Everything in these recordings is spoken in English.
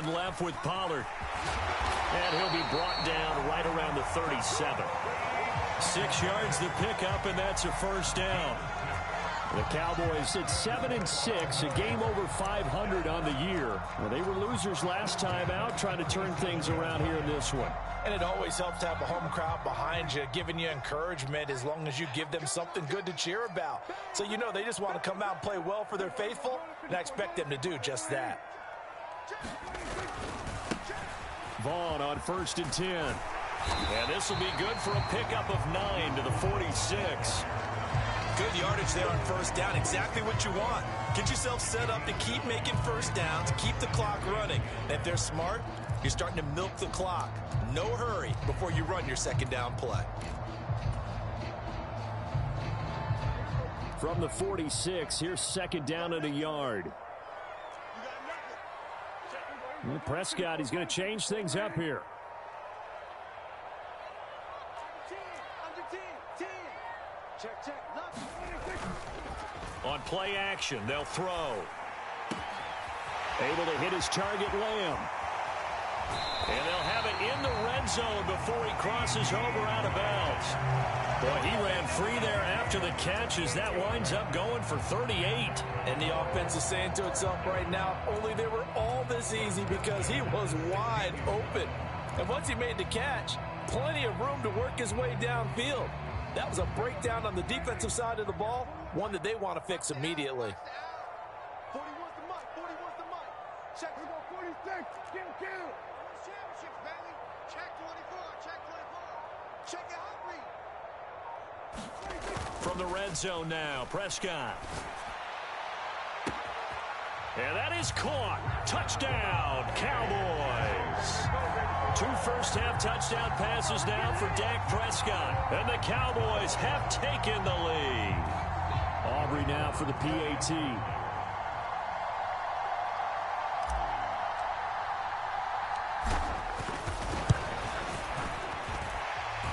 Left with Pollard. And he'll be brought down right around the 37. 6 yards the pickup, and that's a first down. The Cowboys at 7-6, a game over 500 on the year. Well, they were losers last time out, trying to turn things around here in this one. And it always helps to have a home crowd behind you, giving you encouragement as long as you give them something good to cheer about. So you know they just want to come out and play well for their faithful, and I expect them to do just that. Vaughn on 1st and 10. And this will be good for a pickup of 9 to the 46. Good yardage there on first down. Exactly what you want. Get yourself set up to keep making first downs, keep the clock running. And if they're smart, you're starting to milk the clock. No hurry before you run your second down play. From the 46, here's second down and a yard. And Prescott, he's going to change things up here. On play action, they'll throw. Able to hit his target, Lamb. And they'll have it in the red zone before he crosses over out of bounds. Boy, he ran free there after the catch as that winds up going for 38. And the offense is saying to itself right now, only they were all this easy because he was wide open. And once he made the catch, plenty of room to work his way downfield. That was a breakdown on the defensive side of the ball, one that they want to fix immediately. 40 wants the mic, 40 wants the mic. Check, we go 46, kill. Championships, baby. Check 24, check 24. Check it out, read. From the red zone now, Prescott. And that is caught. Touchdown, Cowboys. 2 first-half touchdown passes now for Dak Prescott. And the Cowboys have taken the lead. Aubrey now for the PAT.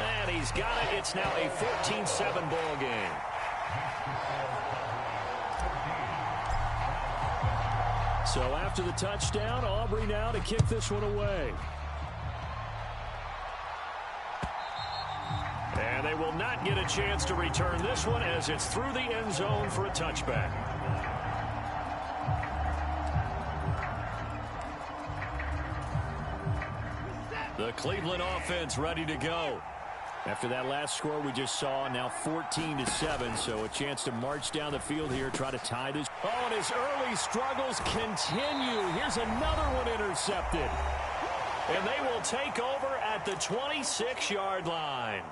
And he's got it. It's now a 14-7 ball game. So after the touchdown, Aubrey now to kick this one away. And they will not get a chance to return this one as it's through the end zone for a touchback. The Cleveland offense ready to go. After that last score we just saw, now 14-7, so a chance to march down the field here, try to tie this. Oh, and his early struggles continue. Here's another one intercepted. And they will take over at the 26-yard line.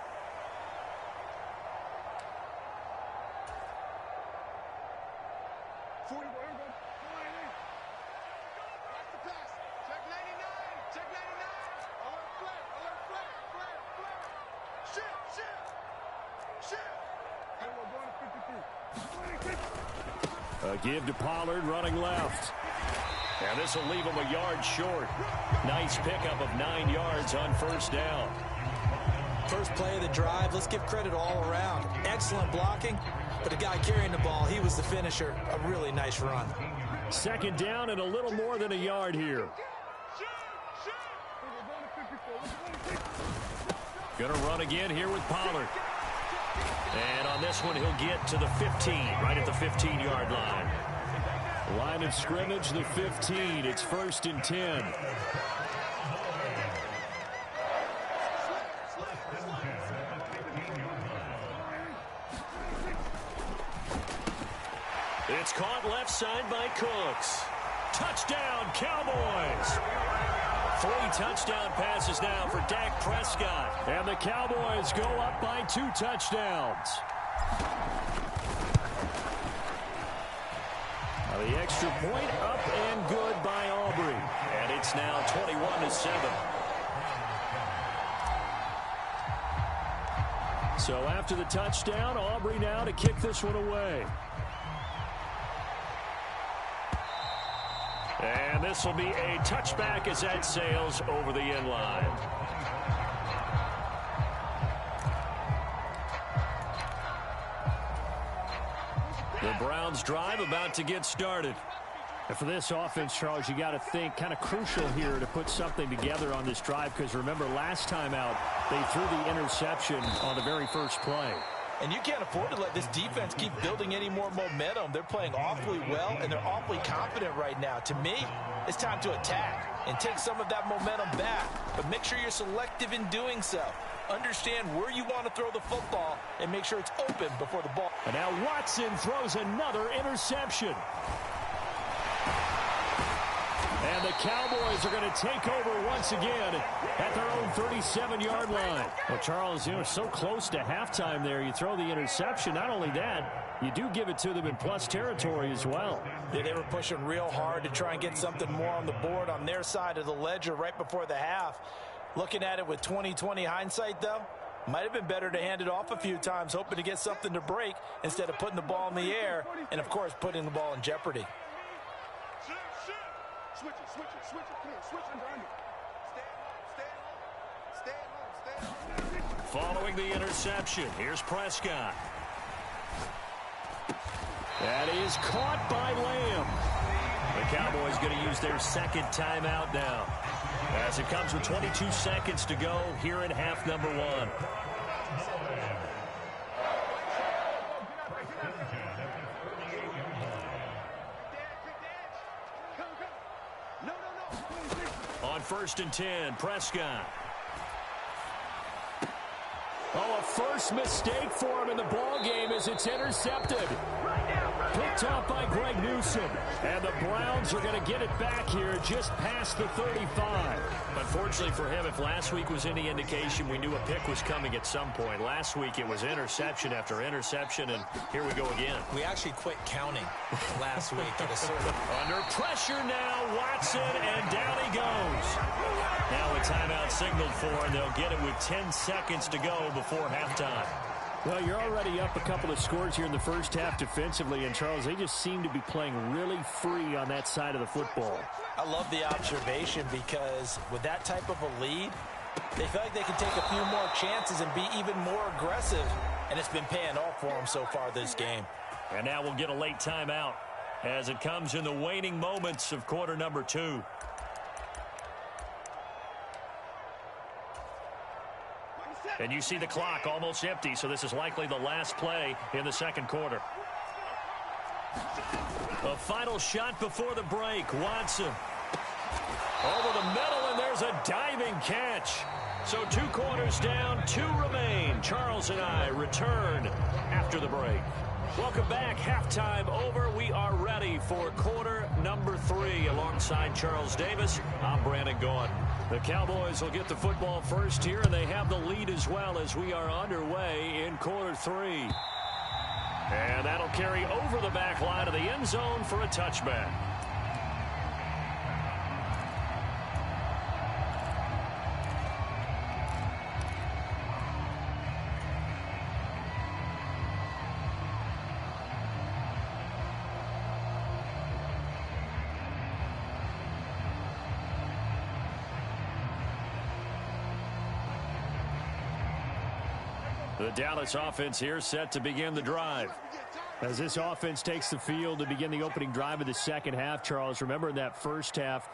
A give to Pollard running left. And this will leave him a yard short. Nice pickup of 9 yards on first down. First play of the drive, let's give credit all around. Excellent blocking, but the guy carrying the ball, he was the finisher. A really nice run. Second down and a little more than a yard here. Gonna run again here with Pollard. And on this one, he'll get to the 15, right at the 15-yard line. Line of scrimmage, the 15. It's 1st and 10. It's caught left side by Cooks. Touchdown, Cowboys! 3 touchdown passes now for Dak Prescott. And the Cowboys go up by 2 touchdowns. Now the extra point up and good by Aubrey. And it's now 21-7. So after the touchdown, Aubrey now to kick this one away. And this will be a touchback as that sails over the end line. The Browns drive about to get started. And for this offense, Charles, you got to think kind of crucial here to put something together on this drive, because remember last time out they threw the interception on the very first play. And you can't afford to let this defense keep building any more momentum. They're playing awfully well, and they're awfully confident right now. To me, it's time to attack and take some of that momentum back. But make sure you're selective in doing so. Understand where you want to throw the football and make sure it's open before the ball. And now Watson throws another interception. And the Cowboys are going to take over once again at their own 37-yard line. Well, Charles, you know, so close to halftime there. You throw the interception. Not only that, you do give it to them in plus territory as well. Yeah, they were pushing real hard to try and get something more on the board on their side of the ledger right before the half. Looking at it with 20/20 hindsight, though, might have been better to hand it off a few times, hoping to get something to break instead of putting the ball in the air and, of course, putting the ball in jeopardy. Switch it, come on, switch it under. Stay home. Following the interception, here's Prescott. That is caught by Lamb. The Cowboys going to use their second timeout now, as it comes with 22 seconds to go here in half number one. On 1st and 10, Prescott. Oh, a first mistake for him in the ball game as it's intercepted. Picked off by Greg Newsom. And the Browns are going to get it back here just past the 35. Unfortunately for him, if last week was any indication, we knew a pick was coming at some point. Last week it was interception after interception, and here we go again. We actually quit counting last week at a certain... Under pressure now, Watson, and down he goes. Now a timeout signaled for, and they'll get it with 10 seconds to go before halftime. Well, you're already up a couple of scores here in the first half defensively, and Charles, they just seem to be playing really free on that side of the football. I love the observation, because with that type of a lead, they feel like they can take a few more chances and be even more aggressive, and it's been paying off for them so far this game. And now we'll get a late timeout as it comes in the waning moments of quarter number 2. And you see the clock almost empty, so this is likely the last play in the second quarter. A final shot before the break. Watson over the middle, and there's a diving catch. So 2 quarters down, 2 remain. Charles and I return after the break. Welcome back. Halftime over. We are ready for quarter number 3. Alongside Charles Davis, I'm Brandon Gaudin. The Cowboys will get the football first here, and they have the lead as well as we are underway in quarter 3. And that'll carry over the back line of the end zone for a touchback. The Dallas offense here set to begin the drive. As this offense takes the field to begin the opening drive of the second half, Charles, remember in that first half,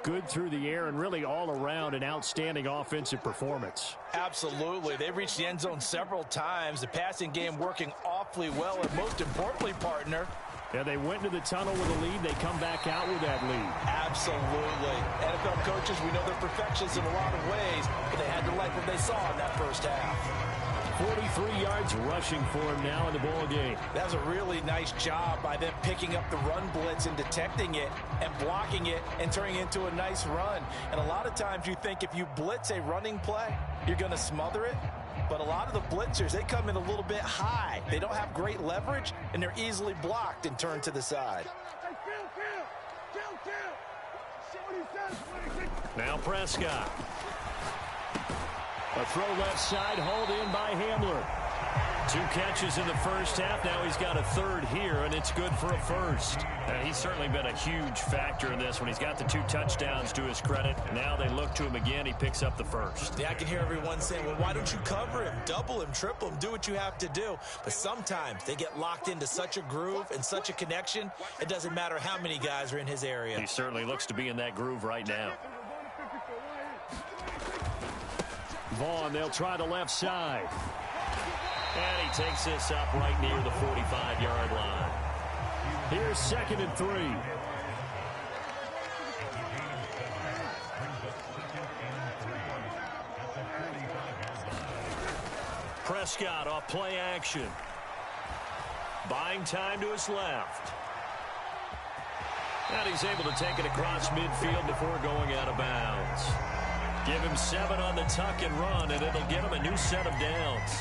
good through the air and really all around an outstanding offensive performance. Absolutely. They reached the end zone several times. The passing game working awfully well, and most importantly, partner, yeah, they went into the tunnel with a lead. They come back out with that lead. Absolutely. NFL coaches, we know they're perfectionists in a lot of ways, but they had to like what they saw in that first half. 43 yards rushing for him now in the ball game. That was a really nice job by them picking up the run blitz and detecting it and blocking it and turning it into a nice run. And a lot of times you think if you blitz a running play, you're going to smother it. But a lot of the blitzers, they come in a little bit high. They don't have great leverage, and they're easily blocked and turned to the side. Now Prescott. A throw left side, hauled in by Hamler. 2 catches in the first half. Now he's got a third here, and it's good for a first. He's certainly been a huge factor in this when he's got the 2 touchdowns to his credit. Now they look to him again. He picks up the first. Yeah, I can hear everyone saying, well, why don't you cover him, double him, triple him, do what you have to do. But sometimes they get locked into such a groove and such a connection, it doesn't matter how many guys are in his area. He certainly looks to be in that groove right now. Vaughn, they'll try the left side. And he takes this up right near the 45-yard line. Here's 2nd and 3. Prescott off play action. Buying time to his left. And he's able to take it across midfield before going out of bounds. Give him 7 on the tuck and run, and it'll get him a new set of downs.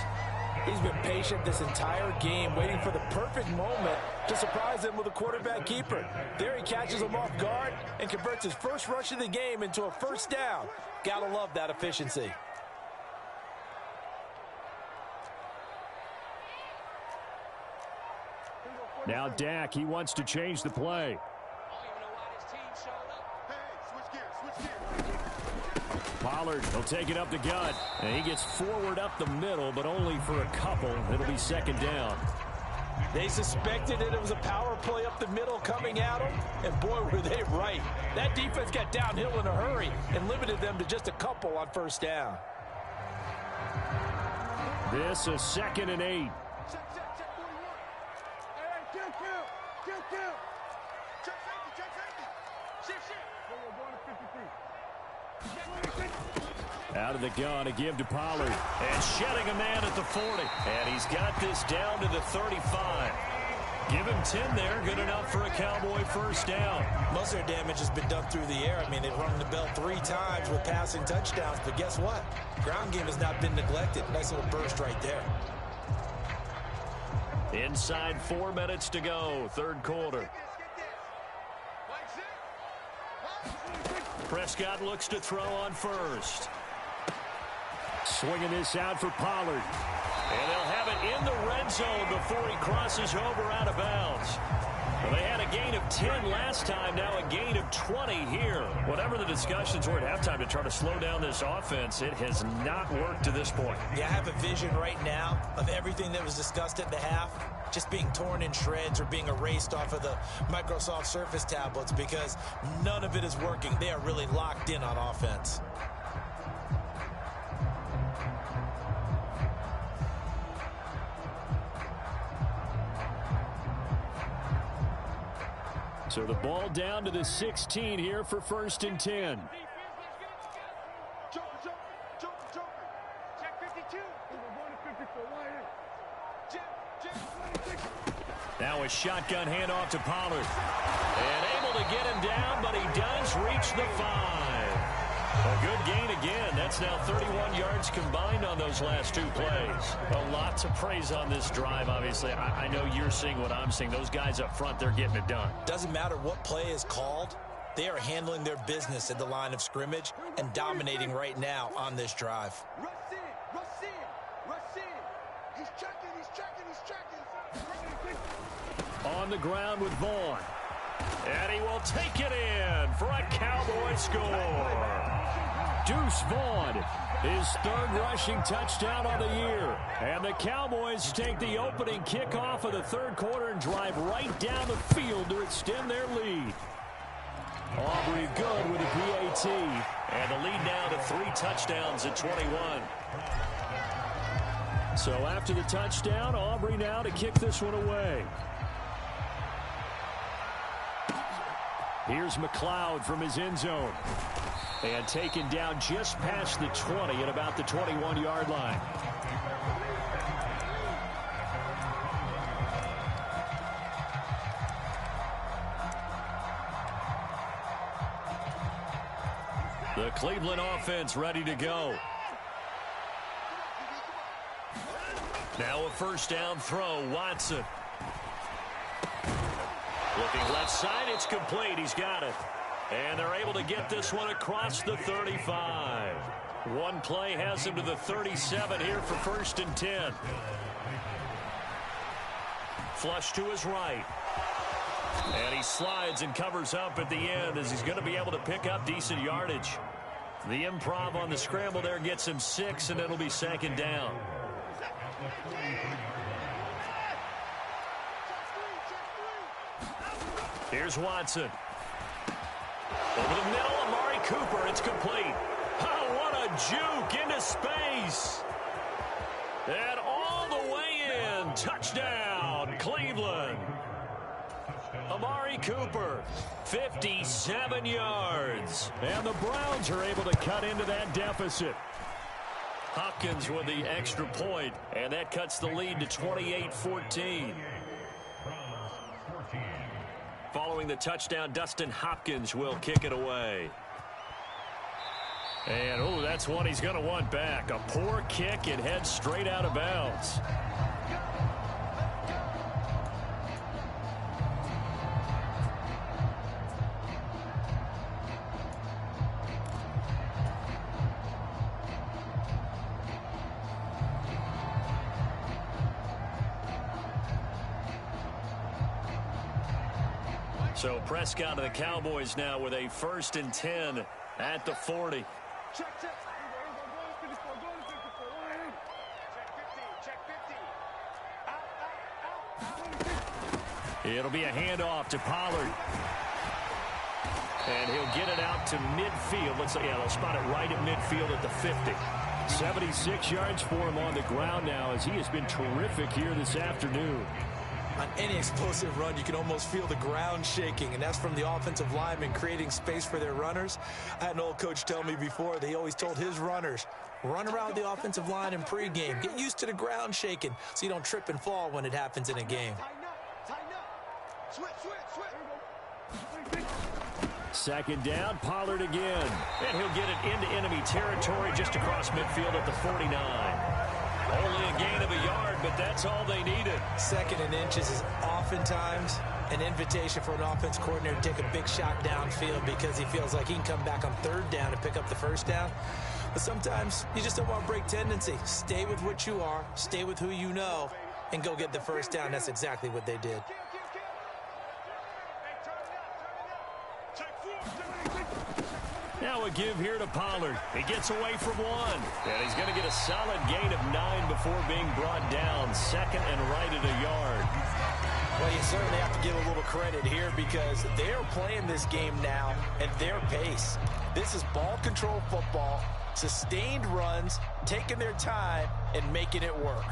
He's been patient this entire game, waiting for the perfect moment to surprise him with a quarterback keeper. There he catches him off guard and converts his first rush of the game into a first down. Gotta love that efficiency. Now Dak, he wants to change the play. Pollard, he'll take it up the gut. And he gets forward up the middle, but only for a couple. It'll be 2nd down. They suspected that it was a power play up the middle coming at them, and boy, were they right. That defense got downhill in a hurry and limited them to just a couple on first down. This is 2nd and 8. Check 41. Hey, kill. Check safety. Shift. We're going to 53. Out of the gun to give to Pollard. And shedding a man at the 40. And he's got this down to the 35. Give him 10 there. Good enough for a Cowboy first down. Most of their damage has been done through the air. I mean, they've rung the bell 3 times with passing touchdowns. But guess what? Ground game has not been neglected. Nice little burst right there. Inside 4 minutes to go. 3rd quarter. Prescott looks to throw on first. Swinging this out for Pollard. And they'll have it in the red zone before he crosses over out of bounds. Well, they had a gain of 10 last time, now a gain of 20 here. Whatever the discussions were at halftime to try to slow down this offense, it has not worked to this point. Yeah, I have a vision right now of everything that was discussed at the half just being torn in shreds or being erased off of the Microsoft Surface tablets because none of it is working. They are really locked in on offense. So the ball down to the 16 here for 1st and 10. Check 52. We're going to 54. Now a shotgun handoff to Pollard. And able to get him down, but he does reach the 5. A good gain again. That's now 31 yards combined on those last 2 plays. A lot to praise on this drive, obviously. I know you're seeing what I'm seeing. Those guys up front, they're getting it done. Doesn't matter what play is called. They are handling their business at the line of scrimmage and dominating right now on this drive. Rush in. He's checking. On the ground with Vaughn. And he will take it in for a Cowboy score. Deuce Vaughn, his 3rd rushing touchdown on the year. And the Cowboys take the opening kickoff of the 3rd quarter and drive right down the field to extend their lead. Aubrey good with the PAT. And the lead now to 3 touchdowns at 21. So after the touchdown, Aubrey now to kick this one away. Here's McLeod from his end zone. And taken down just past the 20 at about the 21-yard line. The Cleveland offense ready to go. Now a first down throw, Watson. Looking left side, it's complete. He's got it. And they're able to get this one across the 35. One play has him to the 37 here for 1st and 10. Flush to his right. And he slides and covers up at the end as he's going to be able to pick up decent yardage. The improv on the scramble there gets him 6, and it'll be second down. Here's Watson. Over the middle, Amari Cooper. It's complete. Oh, what a juke into space. And all the way in. Touchdown, Cleveland. Amari Cooper, 57 yards. And the Browns are able to cut into that deficit. Hopkins with the extra point, and that cuts the lead to 28-14. Following the touchdown, Dustin Hopkins will kick it away. And, oh, that's one he's going to want back. A poor kick and heads straight out of bounds. So Prescott of the Cowboys now with a 1st and 10 at the 40. Check. It'll be a handoff to Pollard. And he'll get it out to midfield. They'll spot it right at midfield at the 50. 76 yards for him on the ground now as he has been terrific here this afternoon. On any explosive run, you can almost feel the ground shaking, and that's from the offensive linemen creating space for their runners. I had an old coach tell me before, they always told his runners, run around the offensive line in pregame. Get used to the ground shaking so you don't trip and fall when it happens in a game. Tighten up. Switch. Second down, Pollard again. And he'll get it into enemy territory just across midfield at the 49. Only a gain of a yard, but that's all they needed. 2nd and inches is oftentimes an invitation for an offense coordinator to take a big shot downfield because he feels like he can come back on 3rd down and pick up the 1st down. But sometimes you just don't want to break tendency. Stay with what you are, stay with who you know, and go get the 1st down. That's exactly what they did. Now a give here to Pollard. He gets away from 1. And he's going to get a solid gain of 9 before being brought down. 2nd and right at a yard. Well, you certainly have to give a little credit here because they're playing this game now at their pace. This is ball control football, sustained runs, taking their time, and making it work.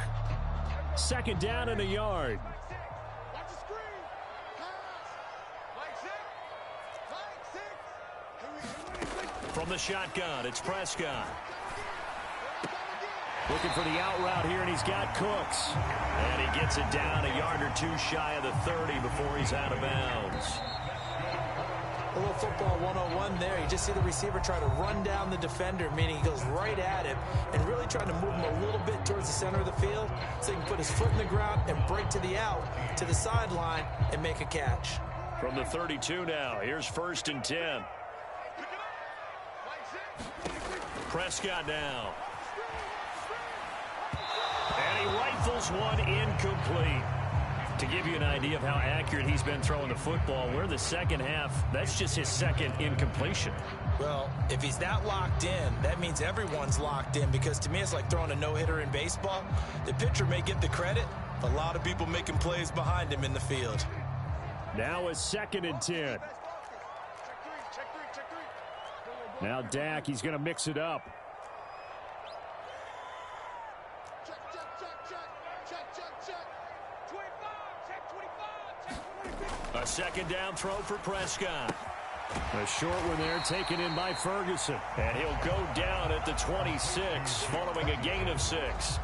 2nd down and a yard. Watch the screen. Pass. From the shotgun, it's Prescott. Looking for the out route here, and he's got Cooks. And he gets it down a yard or 2 shy of the 30 before he's out of bounds. A little football 101 there. You just see the receiver try to run down the defender, meaning he goes right at him and really trying to move him a little bit towards the center of the field so he can put his foot in the ground and break to the out, to the sideline, and make a catch. From the 32 now, here's 1st and 10. Prescott now. And he rifles one incomplete. To give you an idea of how accurate he's been throwing the football, we're in the 2nd half. That's just his 2nd incompletion. Well, if he's that locked in, that means everyone's locked in because to me it's like throwing a no-hitter in baseball. The pitcher may get the credit, but a lot of people making plays behind him in the field. Now a 2nd and 10. Now Dak, he's going to mix it up. A 2nd down throw for Prescott. A short one there taken in by Ferguson. And he'll go down at the 26 following a gain of 6.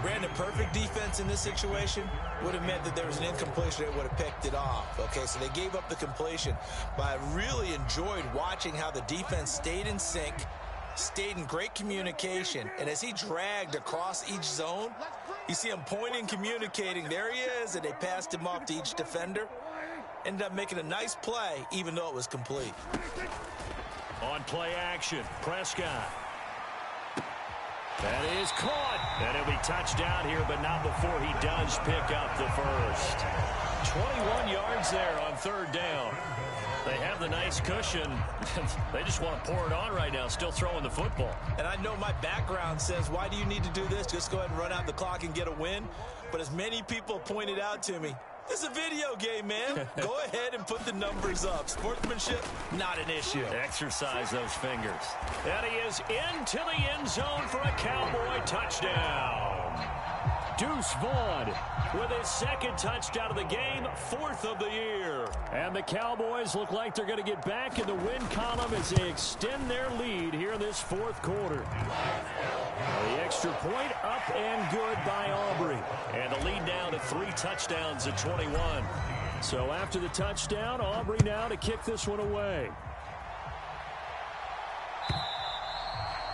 Brandon, perfect defense in this situation would have meant that there was an incompletion that would have picked it off. Okay, so they gave up the completion. But I really enjoyed watching how the defense stayed in sync, stayed in great communication. And as he dragged across each zone, you see him pointing, communicating. There he is, and they passed him off to each defender. Ended up making a nice play, even though it was complete. On play action, Prescott. That is caught. And it'll be touchdown here, but not before he does pick up the first. 21 yards there on third down. They have the nice cushion. They just want to pour it on right now, still throwing the football. And I know my background says, why do you need to do this? Just go ahead and run out the clock and get a win. But as many people pointed out to me, this is a video game, man. Go ahead and put the numbers up. Sportsmanship, not an issue. Exercise those fingers. And he is into the end zone for a Cowboy touchdown. Deuce Vaughn with his second touchdown of the game, fourth of the year. And the Cowboys look like they're going to get back in the win column as they extend their lead here in this fourth quarter. The extra point up and good by Aubrey. And the lead now to 3 touchdowns at 21. So after the touchdown, Aubrey now to kick this one away.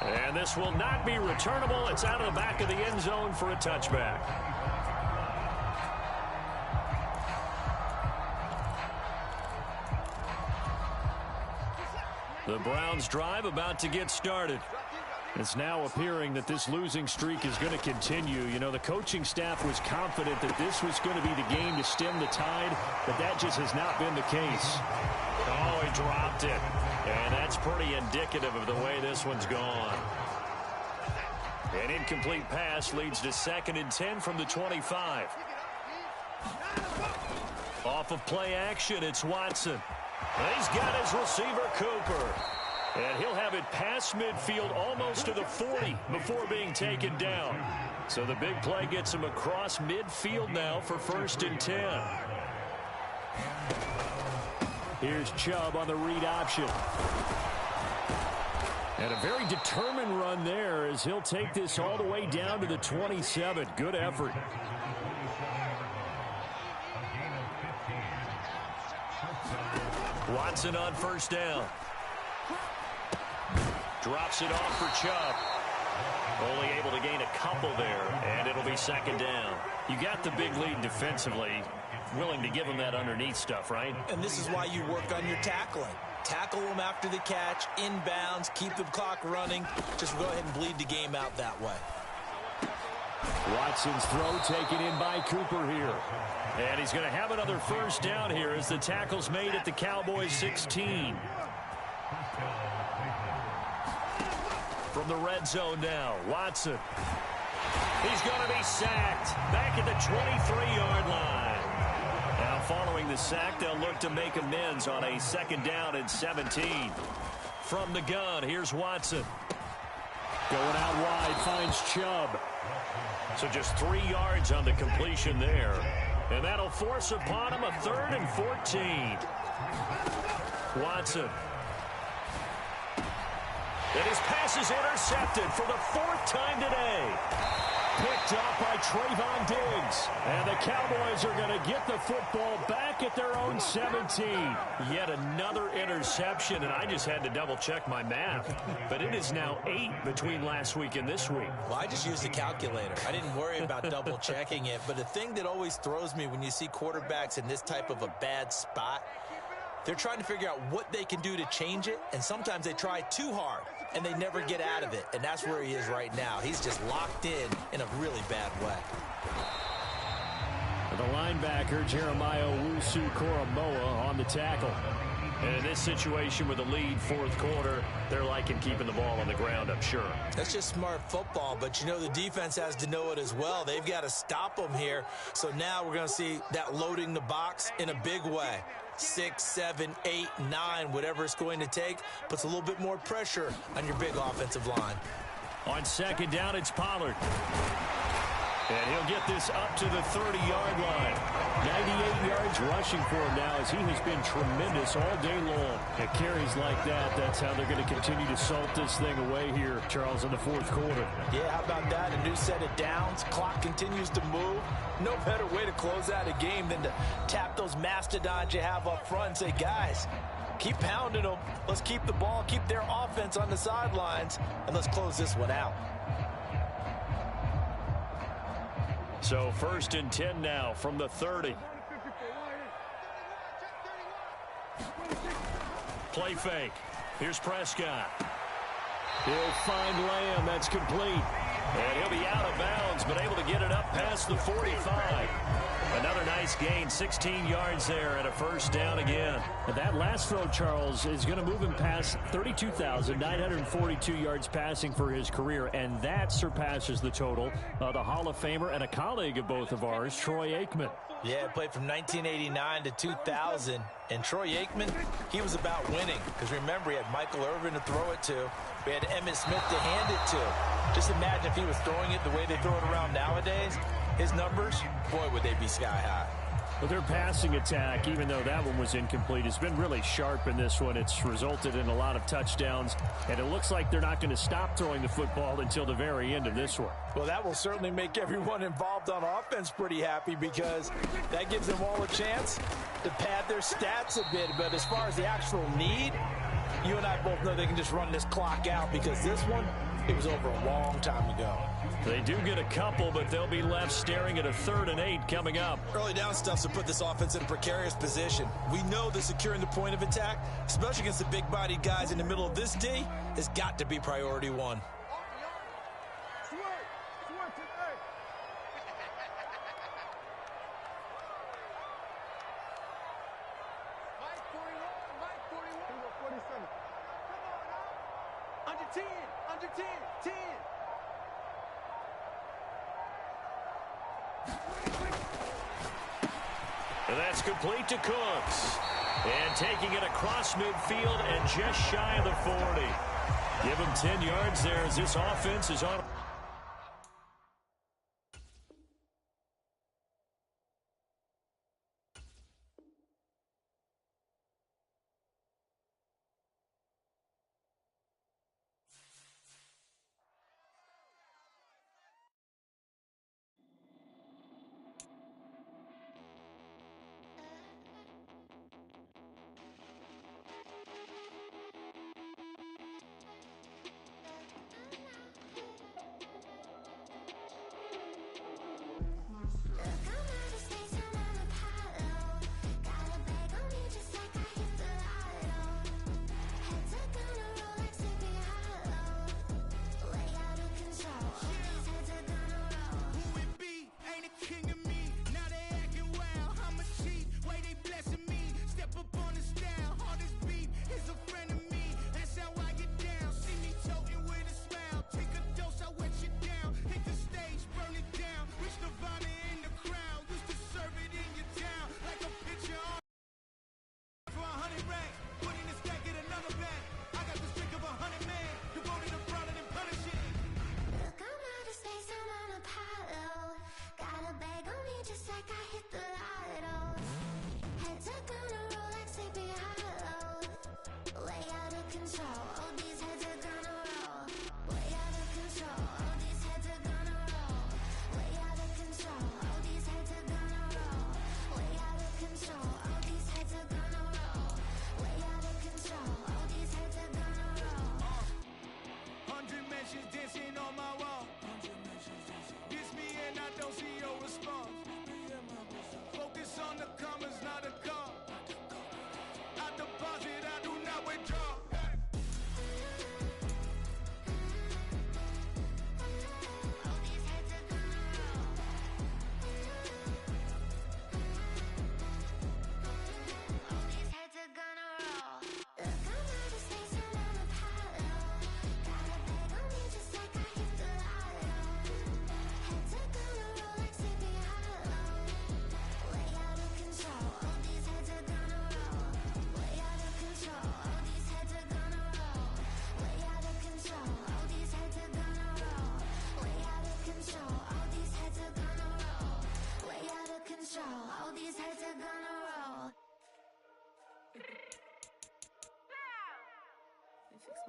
And this will not be returnable. It's out of the back of the end zone for a touchback. The Browns' drive about to get started. It's now appearing that this losing streak is going to continue. You know, the coaching staff was confident that this was going to be the game to stem the tide, but that just has not been the case. Oh, he dropped it. And that's pretty indicative of the way this one's gone. An incomplete pass leads to 2nd and 10 from the 25. Off of play action, it's Watson. And he's got his receiver, Cooper. And he'll have it past midfield almost to the 40 before being taken down. So the big play gets him across midfield now for 1st and 10. Here's Chubb on the read option. And a very determined run there as he'll take this all the way down to the 27. Good effort. Watson on 1st down. Drops it off for Chubb. Only able to gain a couple there, and it'll be 2nd down. You got the big lead defensively. Willing to give him that underneath stuff, right? And this is why you work on your tackling. Tackle them after the catch, inbounds, keep the clock running. Just go ahead and bleed the game out that way. Watson's throw taken in by Cooper here. And he's going to have another 1st down here as the tackle's made at the Cowboys 16. From the red zone now, Watson. He's going to be sacked back at the 23-yard line. Now following the sack, they'll look to make amends on a 2nd down and 17. From the gun, here's Watson. Going out wide, finds Chubb. So just 3 yards on the completion there. And that'll force upon him a 3rd and 14. Watson. And his pass is intercepted for the 4th time today. Picked up by Trayvon Diggs. And the Cowboys are going to get the football back at their own 17. Yet another interception, and I just had to double-check my math. But it is now 8 between last week and this week. Well, I just used a calculator. I didn't worry about double-checking it. But the thing that always throws me when you see quarterbacks in this type of a bad spot, they're trying to figure out what they can do to change it, and sometimes they try too hard, and they never get out of it, and that's where he is right now. He's just locked in a really bad way. The linebacker, Jeremiah Owusu-Koramoah, on the tackle. And in this situation with the lead 4th quarter, they're liking keeping the ball on the ground, I'm sure. That's just smart football, but you know the defense has to know it as well. They've got to stop them here. So now we're going to see that loading the box in a big way. 6, 7, 8, 9, whatever it's going to take, puts a little bit more pressure on your big offensive line. On 2nd down, it's Pollard. And he'll get this up to the 30-yard line. 98 yards rushing for him now as he has been tremendous all day long. At carries like that, that's how they're going to continue to salt this thing away here, Charles, in the 4th quarter. Yeah, how about that? A new set of downs. Clock continues to move. No better way to close out a game than to tap those mastodons you have up front and say, guys, keep pounding them. Let's keep the ball, keep their offense on the sidelines, and let's close this one out. So 1st and 10 now from the 30. Play fake. Here's Prescott. He'll find Lamb. That's complete. And he'll be out of bounds, but able to get it up past the 45. Another nice gain, 16 yards there and a first down again. And that last throw, Charles, is going to move him past 32,942 yards passing for his career, and that surpasses the total of the Hall of Famer and a colleague of both of ours, Troy Aikman. Yeah, played from 1989 to 2000, and Troy Aikman, he was about winning, because remember, he had Michael Irvin to throw it to. We had Emmitt Smith to hand it to. Just imagine if he was throwing it the way they throw it around nowadays. His numbers, boy, would they be sky high. Well, their passing attack, even though that one was incomplete, has been really sharp in this one. It's resulted in a lot of touchdowns, and it looks like they're not going to stop throwing the football until the very end of this one. Well, that will certainly make everyone involved on offense pretty happy, because that gives them all a chance to pad their stats a bit. But as far as the actual need, you and I both know they can just run this clock out, because this one, it was over a long time ago. They do get a couple, but they'll be left staring at a 3rd and 8 coming up. Early down stuff to put this offense in a precarious position. We know that securing the point of attack, especially against the big-bodied guys in the middle of this D, has got to be priority one. Under 10, under 10, 10. And that's complete to Cooks. And taking it across midfield and just shy of the 40. Give him 10 yards there as this offense is on.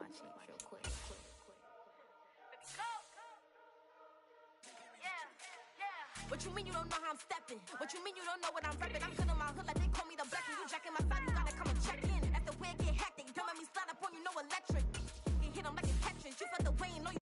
my cheeks real quick. What you mean you don't know how I'm stepping? What you mean you don't know what I'm repping? I'm good in my hood like they call me the blessing. You jacking my side, you gotta come and check in. That's the way it get hectic. Don't make me slide up on you, no electric. Get hit 'em like it's